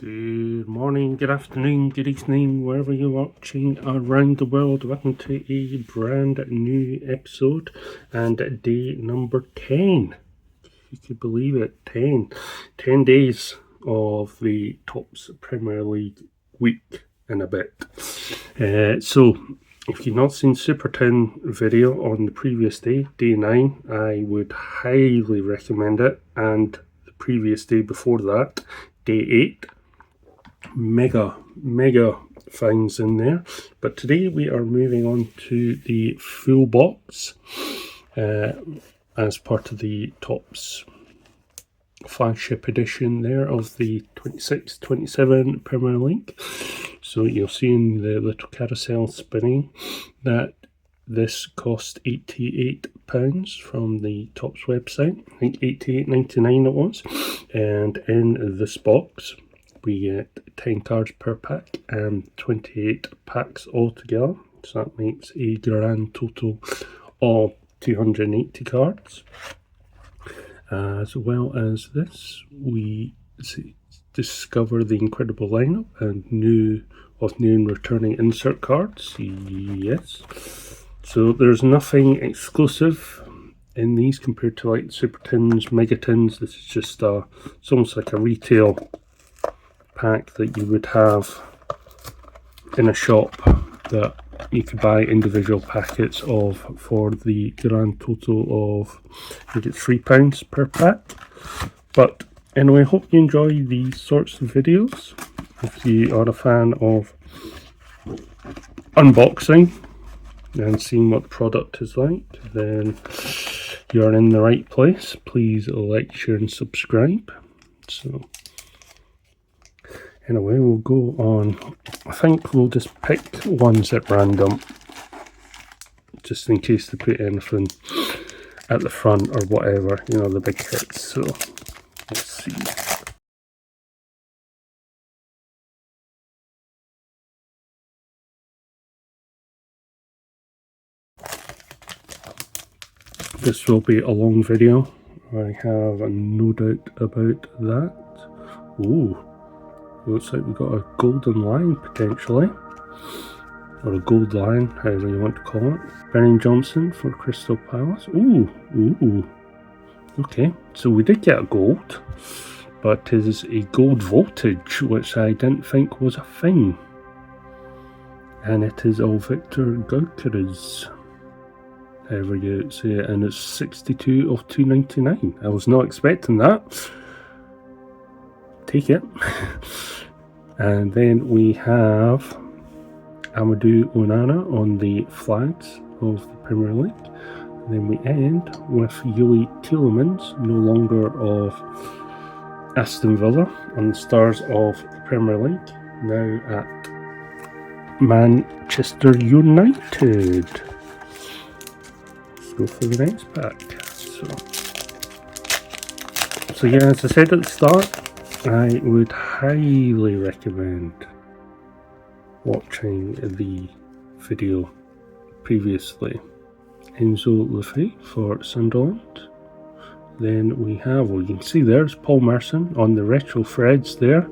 Good morning, good afternoon, good evening, wherever you're watching around the world. Welcome to a brand new episode and day number 10. If you could believe it, 10 days of the Topps Premier League week and a bit. So if you've not seen Super 10 video on the previous day, day 9, I would highly recommend it. And the previous day before that, day 8, mega finds in there. But today we are moving on to the full box as part of the Topps flagship edition there of the 26-27 Premier League. So you'll see in the little carousel spinning that this cost £88 from the Topps website. I think $88.99 it was. And in this box we get 10 cards per pack and 28 packs altogether. So that makes a grand total of 280 cards. As well as this, we discover the incredible lineup and new and returning insert cards. Yes. So there's nothing exclusive in these compared to like Super Tins, Mega Tins. This is just it's almost like a retail pack that you would have in a shop that you could buy individual packets of for the grand total of, I think it's £3 per pack. But anyway, hope you enjoy these sorts of videos. If you are a fan of unboxing and seeing what the product is like, then you're in the right place. Please like, share and subscribe. So anyway, we'll go on. I think we'll just pick ones at random, just in case they put anything at the front or whatever, you know, the big hits. So let's see. This will be a long video, I have no doubt about that. Ooh. Looks like we've got a golden line potentially, or a gold line, however you want to call it. Brennan Johnson for Crystal Palace. Ooh. Okay, so we did get a gold, but it is a gold voltage, which I didn't think was a thing. And it is all Victor Gyökeres, however you say it, and it's 62 of 299. I was not expecting that. Take it. And then we have Amadou Onana on the flags of the Premier League. And then we end with Yuli Tielemans, no longer of Aston Villa, on the stars of the Premier League, now at Manchester United. Let's go for the next pack. So yeah, as I said at the start, I would highly recommend watching the video previously. Enzo Lefebvre for Sunderland. Then we have, well, you can see there's Paul Merson on the retro threads there.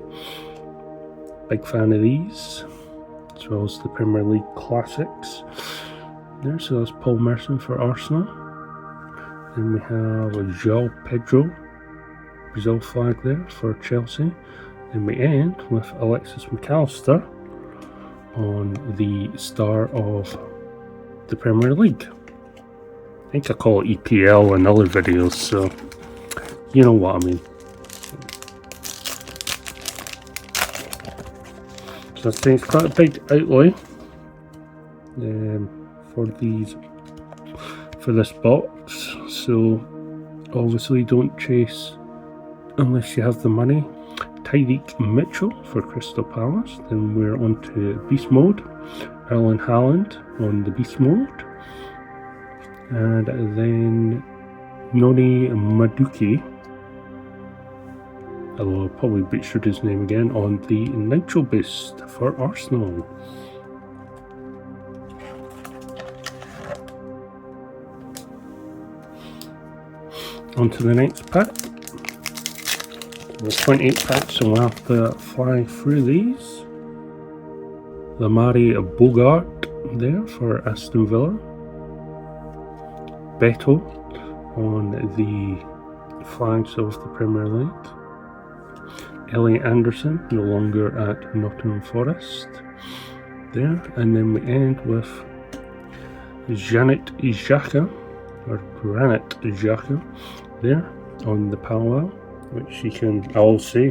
Big fan of these, as well as the Premier League classics. There, so that's Paul Merson for Arsenal. Then we have a João Pedro Brazil flag there for Chelsea. Then we end with Alexis McAllister on the star of the Premier League. I think I call it EPL in other videos, so you know what I mean. So I think it's quite a big outlay for this box. So obviously don't chase unless you have the money. Tyreek Mitchell for Crystal Palace. Then we're on to Beast Mode. Erling Haaland on the Beast Mode. And then Noni Madueke, although I probably butchered his name again, on the Nitro Boost for Arsenal. On to the next pack. There's 28 packs, so we'll have to fly through these. The Mari Bogart there for Aston Villa. Beto on the flags of the Premier League. Elliot Anderson, no longer at Nottingham Forest. There, and then we end with Janet Xhaka, or Granit Xhaka, there on the Powwow, which you can also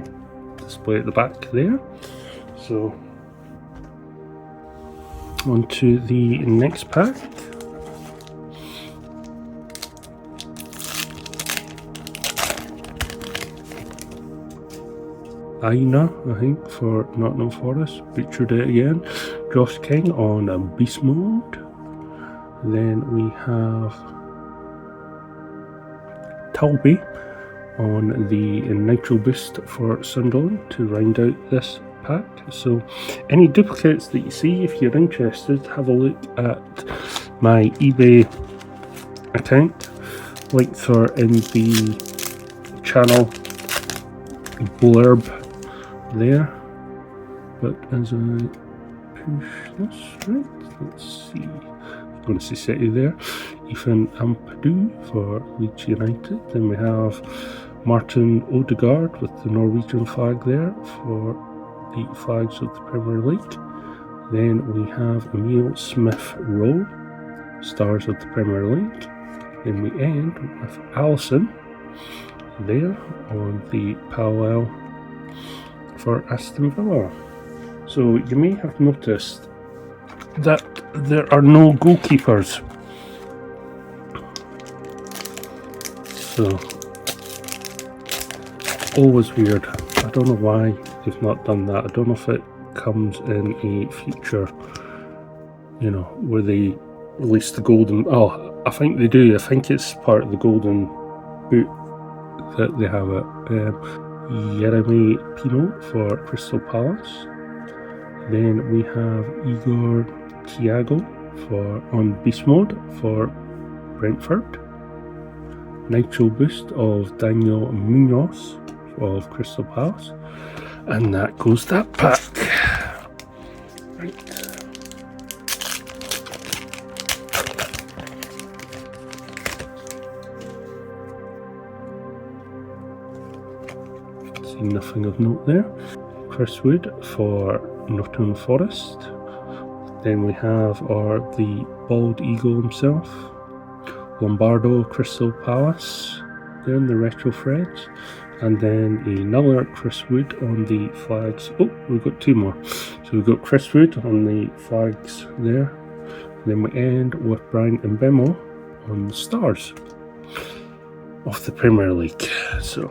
display at the back there. So, on to the next pack. Aina, I think, for Nottingham Forest. Butchered it again. Josh King on Beast Mode. Then we have Talby on the Nitro Boost for Sunderland to round out this pack. So any duplicates that you see, if you're interested, have a look at my eBay account. Links are in the channel blurb there, but as I push this right, let's see, I'm going to see City there. Ethan Ampadu for Leeds United. Then we have Martin Odegaard with the Norwegian flag there for the flags of the Premier League. Then we have Emile Smith Rowe, stars of the Premier League. Then we end with Alisson there on the Powwow for Aston Villa. So you may have noticed that there are no goalkeepers. So always weird. I don't know why they've not done that. I don't know if it comes in a future, you know, where they release the golden. Oh, I think they do. I think it's part of the golden boot that they have it. Jeremy Pino for Crystal Palace. Then we have Igor Thiago on Beast Mode for Brentford. Nitro Boost of Daniel Munoz of Crystal Palace. And that goes that pack. Right. See nothing of note there. Chris Wood for Nottingham Forest. Then we have the bald eagle himself, Lombardo Crystal Palace, there in the retro threads, and then another Chris Wood on the flags. Oh, we've got two more. So we've got Chris Wood on the flags there. Then we end with Brian Mbemo on the stars of the Premier League. So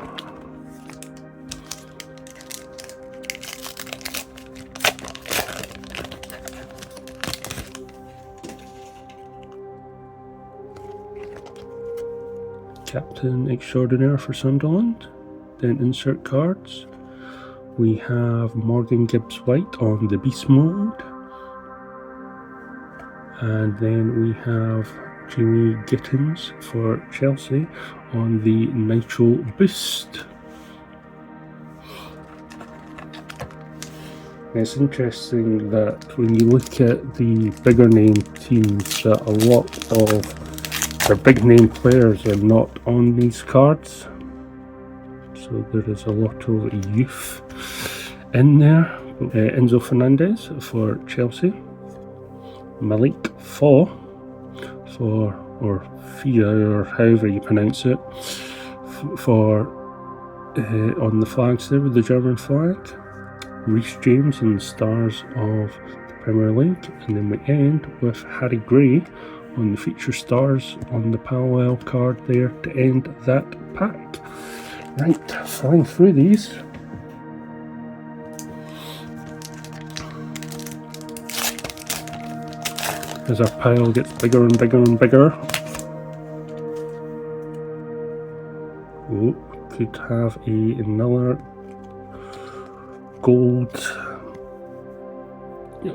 Captain Extraordinaire for Sunderland. Then insert cards. We have Morgan Gibbs White on the Beast Mode. And then we have Jamie Gittins for Chelsea on the Nitro Boost. It's interesting that when you look at the bigger name teams, that a lot of their big name players are not on these cards. So there is a lot of youth in there. Enzo Fernandez for Chelsea. Malik Faw or Fia, or however you pronounce it, for on the flags there with the German flag. Reece James and the stars of the Premier League. And then we end with Harry Gray on the feature stars on the Powwow card there to end that pack. Right, flying through these. As our pile gets bigger and bigger and bigger. Oh, could have another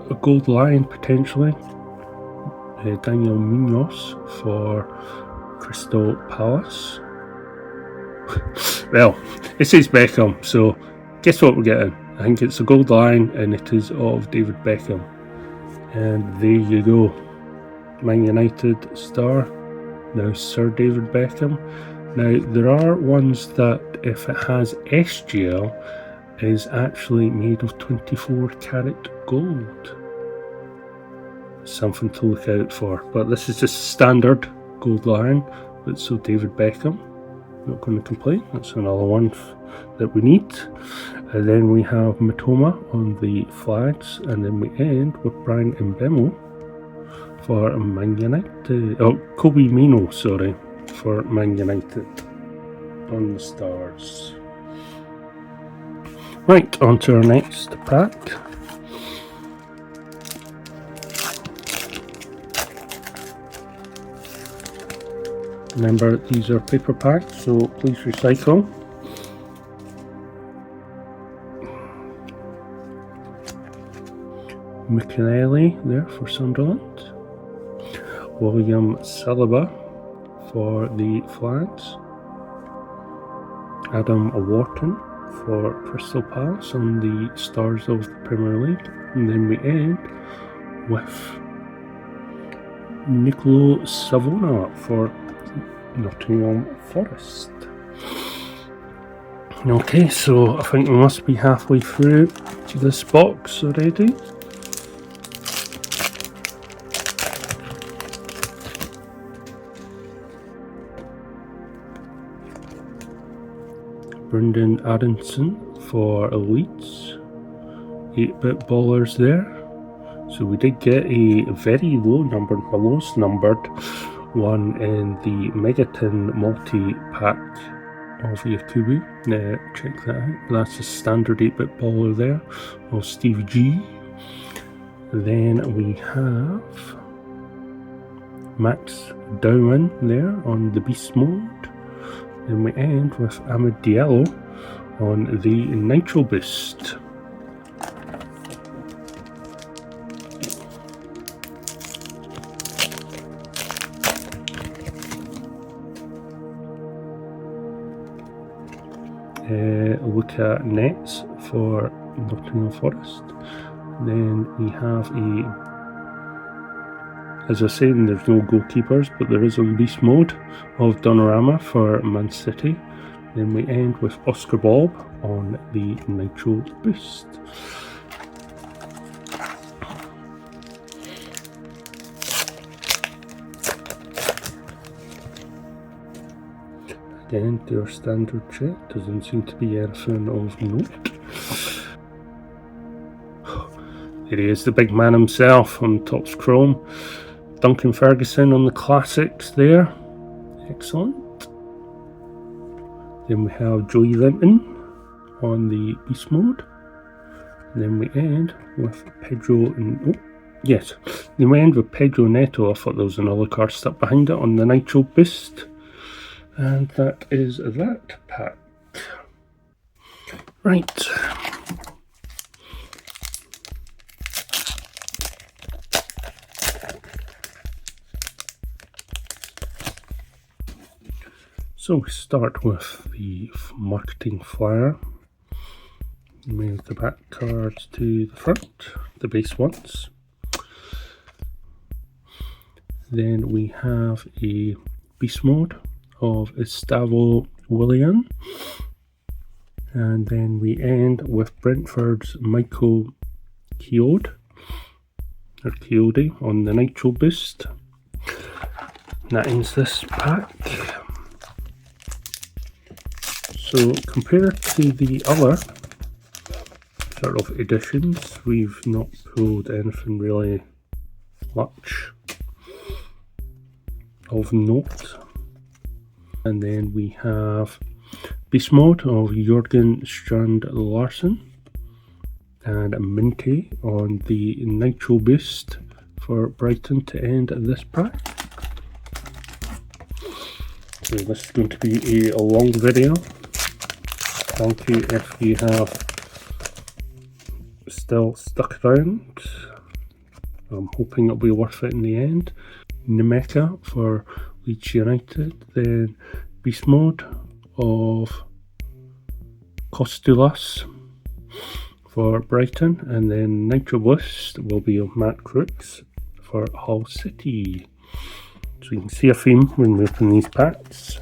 a gold lion potentially. Daniel Munoz for Crystal Palace. Well, it says Beckham, so guess what we're getting? I think it's a gold line, and it is of David Beckham. And there you go. Man United star, now Sir David Beckham. Now, there are ones that, if it has SGL, is actually made of 24 karat gold. Something to look out for. But this is just standard gold line, but so David Beckham. Not going to complain. That's another one that we need. And then we have Matoma on the flags, and then we end with Brian Mbemo for Man United. Oh, Kobe Mino, sorry, for Man United on the stars. Right, on to our next pack. Remember, these are paper packs, so please recycle. McAnally there for Sunderland. William Saliba for the flags. Adam Wharton for Crystal Palace on the stars of the Premier League. And then we end with Nicolo Savona for Nottingham Forest. Okay, so I think we must be halfway through to this box already. Brendan Aronson for Leeds. 8-bit ballers there. So we did get a very low numbered, my lowest numbered one in the Megaton multi-pack of Yakubu. Check that out. That's a standard 8-bit baller there of Steve G. Then we have Max Dowman there on the Beast Mode. Then we end with Amad Diallo on the Nitro Boost. Look at nets for Nottingham Forest. Then we have as I said, there's no goalkeepers, but there is on Beast Mode of Donnarumma for Man City. Then we end with Oscar Bob on the Nitro Boost. Again, their standard check, doesn't seem to be anything of note. There he is, the big man himself on Topps Chrome. Duncan Ferguson on the classics there. Excellent. Then we have Joey Linton on the Beast Mode. And then we end with Pedro Then we end with Pedro Neto. I thought there was another card stuck behind it on the Nitro Boost. And that is that pack. Right. So we start with the marketing flyer. Move the back cards to the front, the base ones. Then we have a Beast Mode of Gustavo Willian, and then we end with Brentford's Michael Keoghde on the Nitro Boost. And that ends this pack. So compared to the other sort of editions, we've not pulled anything really much of note. And then we have Beast Mode of Jørgen Strand Larsen and Minty on the Nitro Boost for Brighton to end this pack. So this is going to be a long video. Thank you if you have still stuck around. I'm hoping it'll be worth it in the end. Nemeka for Leeds United, then Beast Mode of Costellas for Brighton, and then Nitro Boost will be of Matt Crooks for Hull City. So you can see a theme when we open these packs.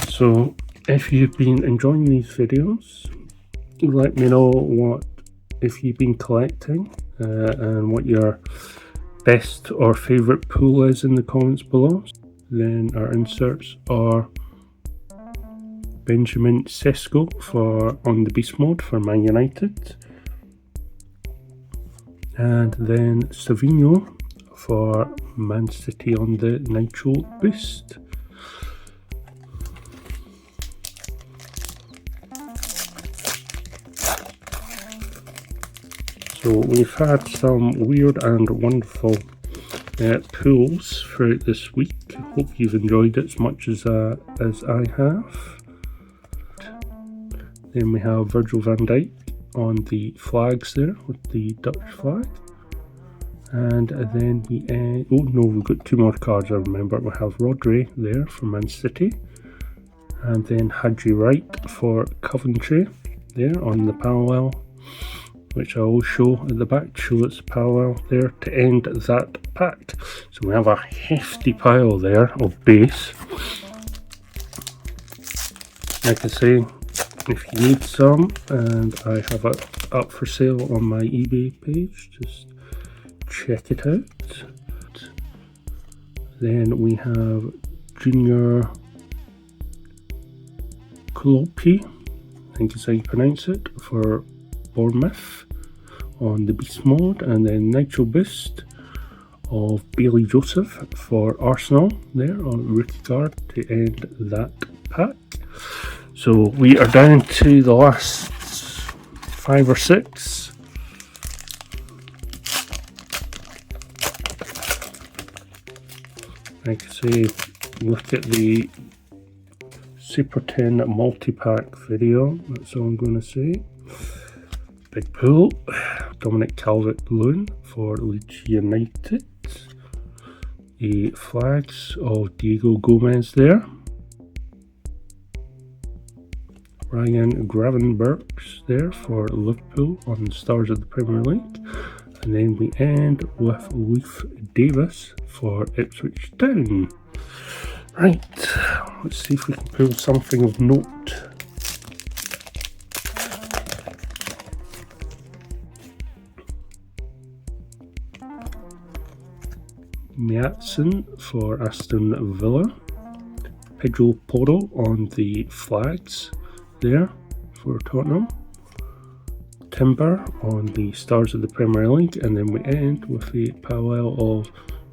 So if you've been enjoying these videos, let me know if you've been collecting and what your best or favourite pool is in the comments below. Then our inserts are Benjamin Sesko on the Beast Mode for Man United, and then Savinho for Man City on the Nitro Boost. So we've had some weird and wonderful pools throughout this week. Hope you've enjoyed it as much as I have. Then we have Virgil van Dijk on the flags there with the Dutch flag. And then we've got two more cards I remember. We have Rodri there for Man City. And then Hadji Wright for Coventry there on the parallel, which I will show at the back, show its parallel there to end that pack. So we have a hefty pile there of base. Like I say, if you need some, and I have it up for sale on my eBay page, just check it out. Then we have Junior Klopi, I think is how you pronounce it, for Bournemouth on the Beast Mode, and then Nitro Boost of Bailey Joseph for Arsenal there on rookie card to end that pack. So we are down to the last 5 or 6. Like I say, look at the Super 10 multi-pack video, that's all I'm going to say. Big pool, Dominic Calvert-Lewin for Leeds United. The flags of Diego Gomez there. Ryan Gravenbergs there for Liverpool on the Stars of the Premier League. And then we end with Leif Davis for Ipswich Town. Right, let's see if we can pull something of note. Miatson for Aston Villa. Pedro Porro on the flags there for Tottenham. Timber on the Stars of the Premier League, and then we end with a parallel of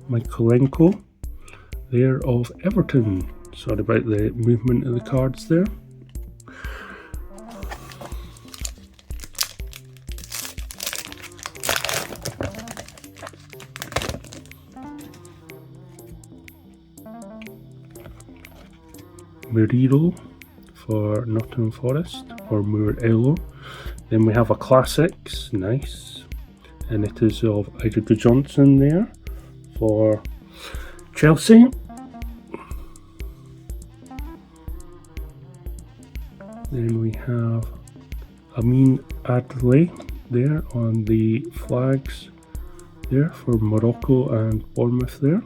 Michaelenko there of Everton. Sorry about the movement of the cards there. Murillo for Nottingham Forest, or Murillo. Then we have a Classics, nice, and it is of Eidur Johnson there for Chelsea. Then we have Amin Adley there on the flags there for Morocco and Bournemouth there.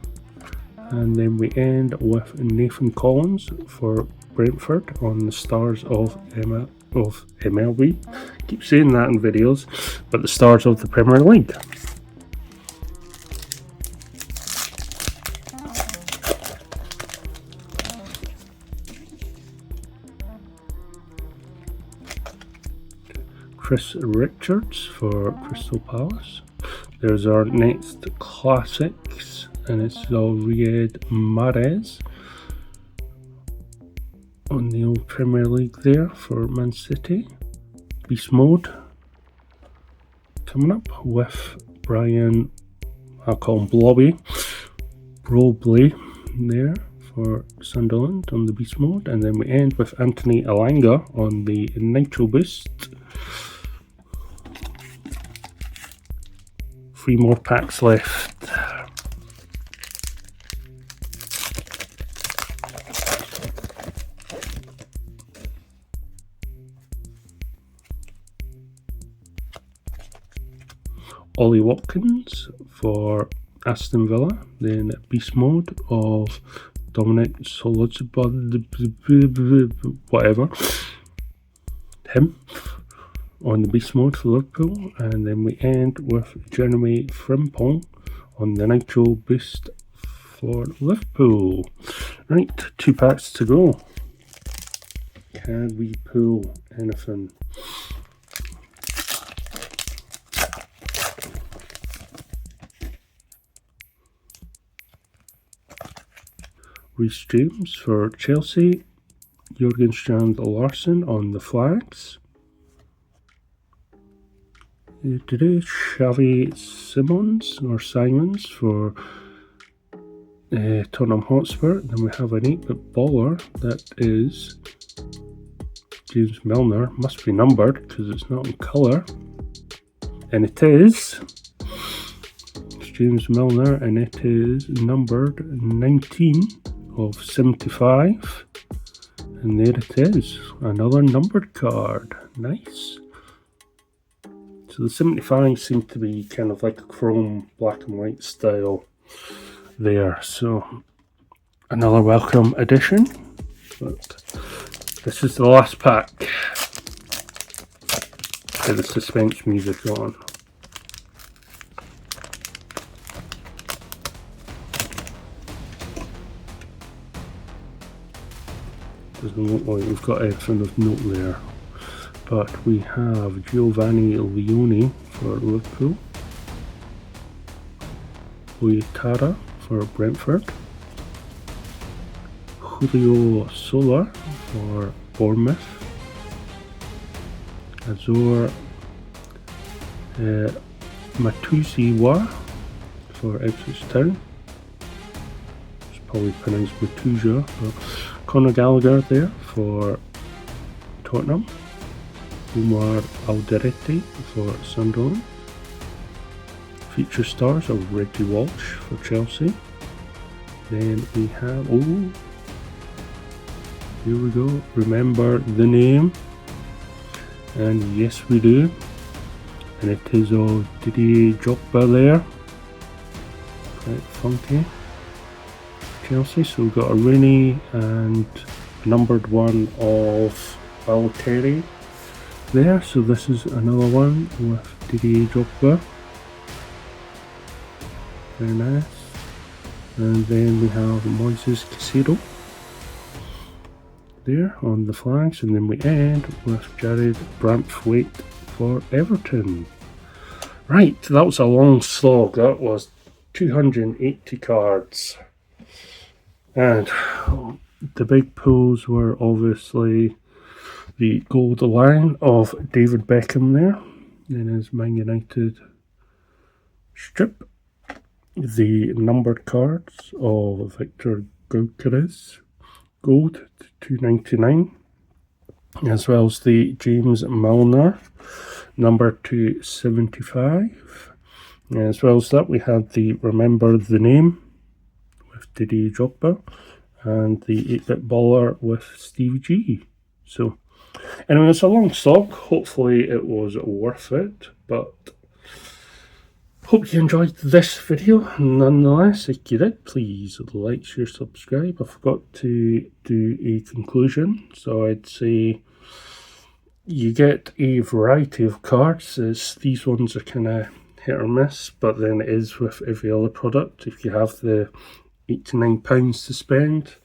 And then we end with Nathan Collins for Brentford on the Stars of MLB. Keep saying that in videos, but the Stars of the Premier League. Chris Richards for Crystal Palace. There's our next Classics, and it's Riyad Mahrez on the old Premier League there for Man City. Beast Mode coming up with Brian, I'll call him Brobley there for Sunderland on the Beast Mode, and then we end with Anthony Elanga on the Nitro Boost. 3 more packs left. Ollie Watkins for Aston Villa. Then Beast Mode of Dominic Solozabud, whatever, him on the Beast Mode for Liverpool. And then we end with Jeremy Frimpong on the Nitro Boost for Liverpool. Right, 2 packs to go. Can we pull anything? Reece James for Chelsea. Jurgen Strand Larsen on the flags. Today, Xavi Simons for Tottenham Hotspur. Then we have an 8-bit baller that is James Milner. Must be numbered because it's not in colour. And it is. It's James Milner, and it is numbered 19 of 75. And there it is. Another numbered card. Nice. So the 75 seem to be kind of like a chrome black and white style there. So another welcome addition. But this is the last pack. Get the suspense music on. Doesn't look like we've got anything of note there. But we have Giovanni Leone for Liverpool, Oyetara for Brentford, Julio Solar for Bournemouth, Azor Matuziwa for Ipswich Town. It's probably pronounced Matuja. Conor Gallagher there for Tottenham. Umar Alderete for Sunderland. Feature stars of Reggie Walsh for Chelsea. Then we have, here we go, remember the name, and yes we do, and it is Didier Drogba there, quite funky, Chelsea. So we've got a Rooney and numbered one of Balotelli there. So this is another one with Didier Drogba. Very nice. And then we have Moises Caicedo there on the flags. And then we end with Jared Brantwaite for Everton. Right, that was a long slog. That was 280 cards. And the big pulls were obviously the gold line of David Beckham there in his Man United strip. The numbered cards of Victor Gyökeres, gold 299, as well as the James Milner, number 275. As well as that, we had the Remember the Name with Didier Drogba and the 8-bit baller with Stevie G. So anyway, it's a long slog. Hopefully it was worth it, but hope you enjoyed this video. Nonetheless, if you did, please like, share, subscribe. I forgot to do a conclusion, so I'd say you get a variety of cards. These ones are kind of hit or miss, but then it is with every other product. If you have the £8 to £9 to spend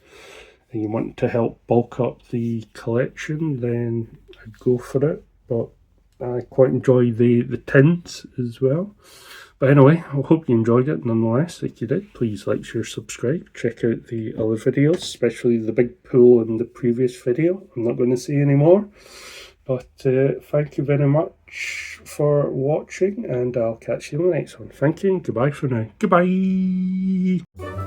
and you want to help bulk up the collection, then I'd go for it. But I quite enjoy the tints as well. But anyway, I hope you enjoyed it nonetheless. If you did, please like, share, subscribe. Check out the other videos, especially the big pull in the previous video. I'm not going to say any more. But thank you very much for watching, and I'll catch you in the next one. Thank you and goodbye for now. Goodbye!